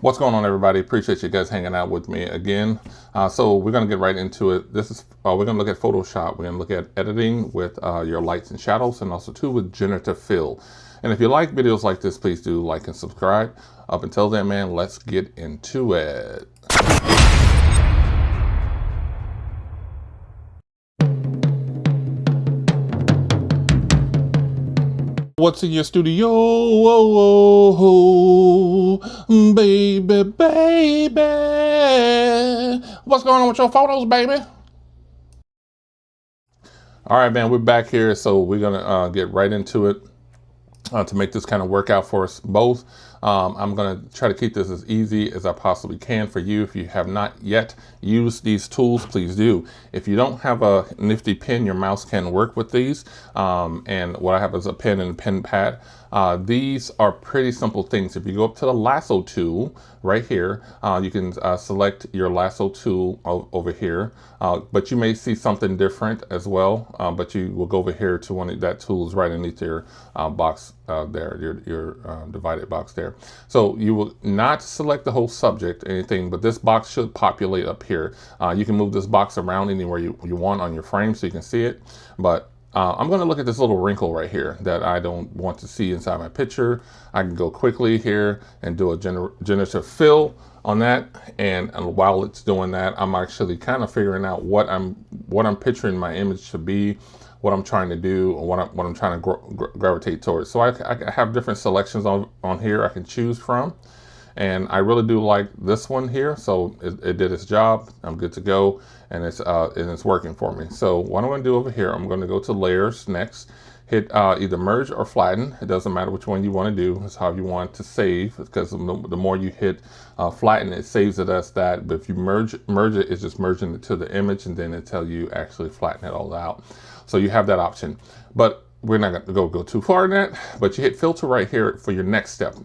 What's going on, everybody? Appreciate you guys hanging out with me again. So we're going to get right into it. We're going to look at Photoshop. We're going to look at editing with your lights and shadows, and also too with generative fill. And if you like videos like this, please do like and subscribe. Up until then, man, let's get into it. What's in your studio? Whoa, baby, baby. What's going on with your photos, baby? All right, man, we're back here. So we're going to get right into it. To make this kind of work out for us both. I'm going to try to keep this as easy as I possibly can for you. If you have not yet used these tools, please do. If you don't have a nifty pen, your mouse can work with these. And what I have is a pen and a pen pad. These are pretty simple things. If you go up to the lasso tool right here, you can select your lasso tool over here. But you may see something different as well. But you will go over here to one of that tool is right underneath your box there, your divided box there. So you will not select the whole subject, anything, but this box should populate up here. You can move this box around anywhere you want on your frame so you can see it. But I'm going to look at this little wrinkle right here that I don't want to see inside my picture. I can go quickly here and do a generative fill on that. And while it's doing that, I'm actually kind of figuring out what I'm picturing my image to be, what I'm trying to do, or what I'm trying to gravitate towards. So I have different selections on here I can choose from. And I really do like this one here. So it did its job. I'm good to go. And it's working for me. So what I'm going to do over here, I'm going to go to layers next. Hit either merge or flatten. It doesn't matter which one you want to do. It's how you want to save, because the more you hit flatten, it saves it as that. But if you merge it, it's just merging it to the image, and then it tells you actually flatten it all out. So you have that option. But we're not going to go too far in that. But you hit filter right here for your next step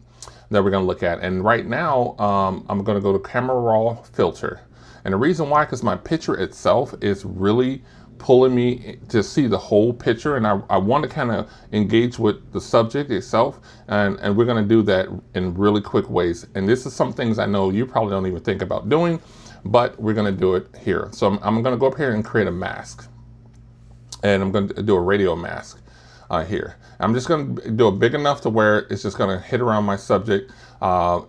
that we're going to look at. And right now, I'm going to go to camera raw filter. And the reason why, because my picture itself is really pulling me to see the whole picture, and I want to kind of engage with the subject itself, and we're going to do that in really quick ways. And this is some things I know you probably don't even think about doing, but we're going to do it here. So I'm going to go up here and create a mask, and I'm going to do a radio mask here. I'm just going to do it big enough to where it's just going to hit around my subject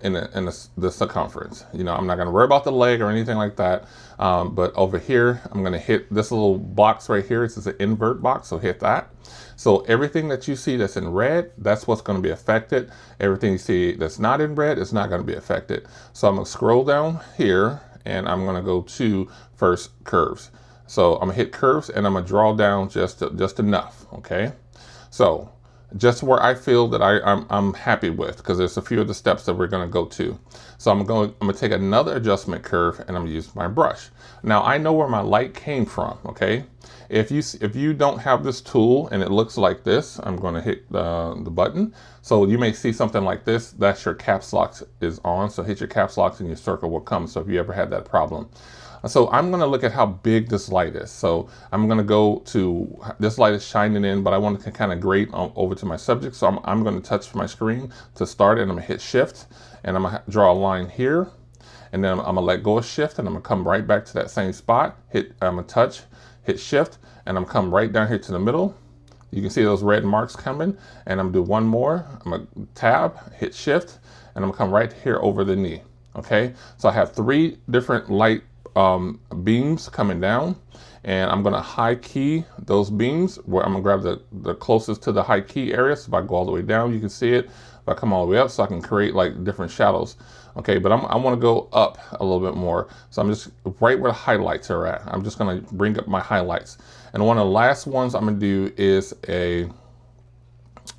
in the circumference. You know, I'm not going to worry about the leg or anything like that. But over here, I'm going to hit this little box right here. This is an invert box, so hit that. So everything that you see that's in red, that's what's going to be affected. Everything you see that's not in red is not going to be affected. So I'm going to scroll down here, and I'm going to go to first curves. So I'm going to hit curves, and I'm going to draw down just enough, okay? So just where I feel that I'm happy with, because there's a few of the steps that we're going to go to. So I'm going to take another adjustment curve, and I'm going to use my brush. Now I know where my light came from, okay? If you don't have this tool and it looks like this, I'm going to hit the button. So you may see something like this. That's your caps lock is on. So hit your caps lock and your circle will come. So if you ever had that problem. So I'm going to look at how big this light is. So I'm going to go to, this light is shining in, but I want to kind of grade over to my subject. So I'm going to touch my screen to start, and I'm going to hit shift, and I'm going to draw a line here. And then I'm going to let go of shift, and I'm going to come right back to that same spot. I'm going to touch, hit shift, and I'm going to come right down here to the middle. You can see those red marks coming, and I'm going to do one more. I'm going to tab, hit shift, and I'm going to come right here over the knee. Okay, so I have 3 different light beams coming down, and I'm going to high key those beams where I'm going to grab the closest to the high key area. So if I go all the way down, you can see it. If I come all the way up, so I can create like different shadows. Okay, but I want to go up a little bit more. So I'm just right where the highlights are at. I'm just going to bring up my highlights. And one of the last ones I'm going to do is a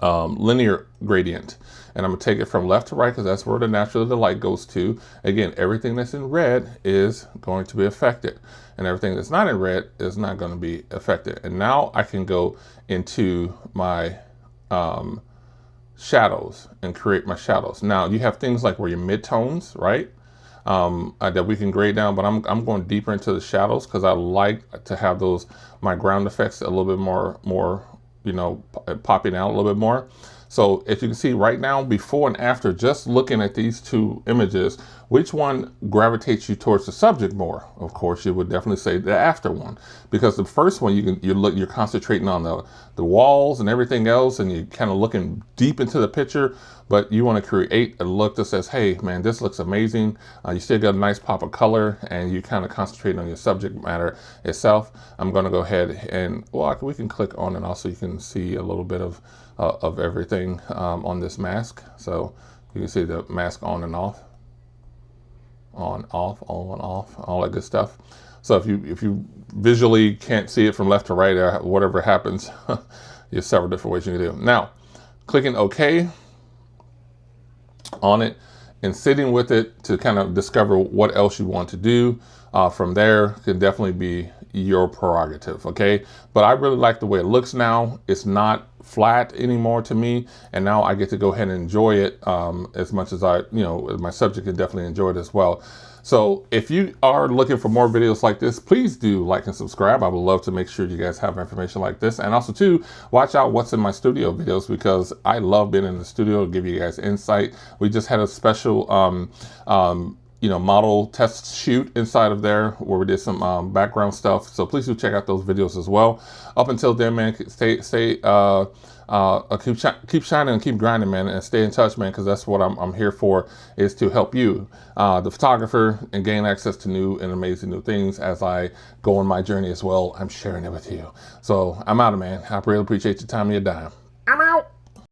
linear gradient, and I'm gonna take it from left to right, because that's where naturally the light goes to. Again, everything that's in red is going to be affected, and everything that's not in red is not going to be affected. And now I can go into my shadows and create my shadows. Now you have things like where your midtones, right? That we can grade down, but I'm going deeper into the shadows, because I like to have those, my ground effects a little bit more, you know, popping out a little bit more. So if you can see right now, before and after, just looking at these two images, which one gravitates you towards the subject more? Of course, you would definitely say the after one, because the first one you're concentrating on the walls and everything else, and you're kind of looking deep into the picture. But you want to create a look that says, hey man, this looks amazing. You still got a nice pop of color, and you kind of concentrate on your subject matter itself. I'm going to go ahead and, well, we can click on it also. You can see a little bit of everything on this mask. So you can see the mask on and off, on, off, on, off, all that good stuff. So if you visually can't see it from left to right, or whatever happens, there's several different ways you can do it. Now, clicking OK on it and sitting with it to kind of discover what else you want to do from there can definitely be your prerogative, okay? But I really like the way it looks now. It's not flat anymore to me, and now I get to go ahead and enjoy it as much as my subject can definitely enjoy it as well. So if you are looking for more videos like this, please do like and subscribe. I would love to make sure you guys have information like this. And also too, watch out what's in my studio videos, because I love being in the studio to give you guys insight. We just had a special model test shoot inside of there where we did some background stuff. So please do check out those videos as well. Up until then, man, keep shining and keep grinding, man, and stay in touch, man, because that's what I'm here for, is to help you, the photographer, and gain access to new and amazing new things as I go on my journey as well. I'm sharing it with you. So I'm out, man. I really appreciate your time and your dime.